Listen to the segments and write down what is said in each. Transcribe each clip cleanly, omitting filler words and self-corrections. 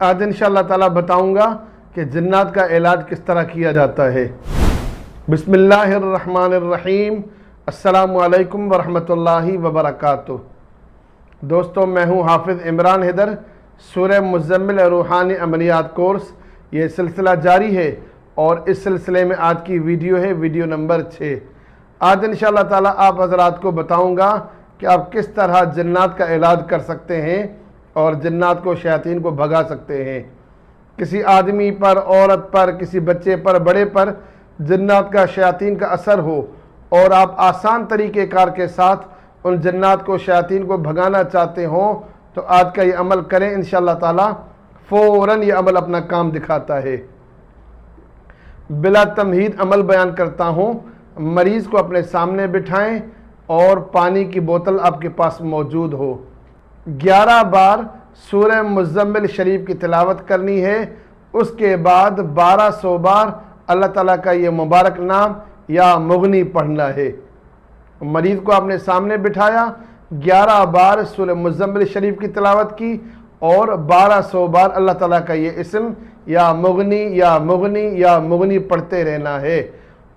آج انشاءاللہ تعالیٰ بتاؤں گا کہ جنات کا علاج کس طرح کیا جاتا ہے۔ بسم اللہ الرحمن الرحیم۔ السلام علیکم ورحمۃ اللہ وبرکاتہ۔ دوستو، میں ہوں حافظ عمران حیدر۔ سورہ مزمل روحانی عملیات کورس، یہ سلسلہ جاری ہے اور اس سلسلے میں آج کی ویڈیو ہے ویڈیو نمبر 6۔ آج انشاءاللہ تعالیٰ آپ حضرات کو بتاؤں گا کہ آپ کس طرح جنات کا علاج کر سکتے ہیں اور جنات کو، شیاطین کو بھگا سکتے ہیں۔ کسی آدمی پر، عورت پر، کسی بچے پر، بڑے پر جنات کا، شیاطین کا اثر ہو اور آپ آسان طریقہ کار کے ساتھ ان جنات کو، شیاطین کو بھگانا چاہتے ہوں تو آج کا یہ عمل کریں، انشاءاللہ تعالیٰ فوراً یہ عمل اپنا کام دکھاتا ہے۔ بلا تمہید عمل بیان کرتا ہوں۔ مریض کو اپنے سامنے بٹھائیں اور پانی کی بوتل آپ کے پاس موجود ہو۔ 11 بار سورہ مزمل شریف کی تلاوت کرنی ہے۔ اس کے بعد 1200 بار اللہ تعالیٰ کا یہ مبارک نام یا مغنی پڑھنا ہے۔ مریض کو آپ نے سامنے بٹھایا، 11 بار سورہ مزمل شریف کی تلاوت کی اور 1200 بار اللہ تعالیٰ کا یہ اسم یا مغنی یا مغنی یا مغنی پڑھتے رہنا ہے۔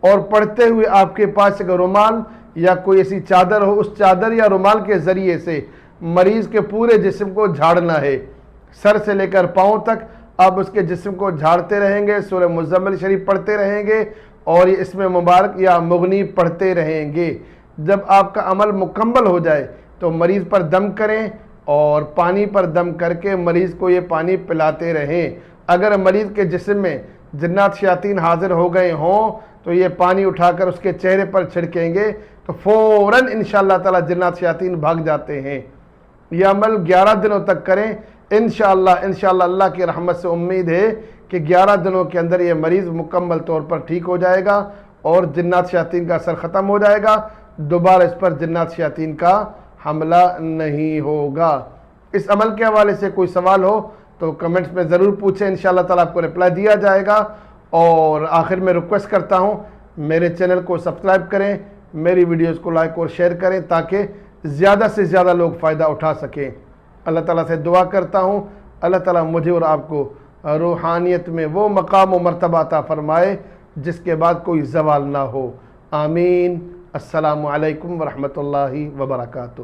اور پڑھتے ہوئے آپ کے پاس اگر رومال یا کوئی ایسی چادر ہو، اس چادر یا رومال کے ذریعے سے مریض کے پورے جسم کو جھاڑنا ہے۔ سر سے لے کر پاؤں تک آپ اس کے جسم کو جھاڑتے رہیں گے، سورہ مزمل شریف پڑھتے رہیں گے اور یہ اسم مبارک یا مغنی پڑھتے رہیں گے۔ جب آپ کا عمل مکمل ہو جائے تو مریض پر دم کریں اور پانی پر دم کر کے مریض کو یہ پانی پلاتے رہیں۔ اگر مریض کے جسم میں جنات شیاطین حاضر ہو گئے ہوں تو یہ پانی اٹھا کر اس کے چہرے پر چھڑکیں گے تو فوراً انشاءاللہ تعالیٰ جنات شیاطین بھاگ جاتے ہیں۔ یہ عمل 11 دنوں تک کریں۔ انشاءاللہ اللہ کی رحمت سے امید ہے کہ 11 دنوں کے اندر یہ مریض مکمل طور پر ٹھیک ہو جائے گا اور جنات شیاطین کا اثر ختم ہو جائے گا۔ دوبارہ اس پر جنات شیاطین کا حملہ نہیں ہوگا۔ اس عمل کے حوالے سے کوئی سوال ہو تو کمنٹس میں ضرور پوچھیں، انشاءاللہ تعالیٰ آپ کو رپلائی دیا جائے گا۔ اور آخر میں ریکویسٹ کرتا ہوں میرے چینل کو سبسکرائب کریں، میری ویڈیوز کو لائک اور شیئر کریں تاکہ زیادہ سے زیادہ لوگ فائدہ اٹھا سکیں۔ اللہ تعالیٰ سے دعا کرتا ہوں اللہ تعالیٰ مجھے اور آپ کو روحانیت میں وہ مقام و مرتبہ عطا فرمائے جس کے بعد کوئی زوال نہ ہو۔ آمین۔ السلام علیکم ورحمۃ اللہ وبرکاتہ۔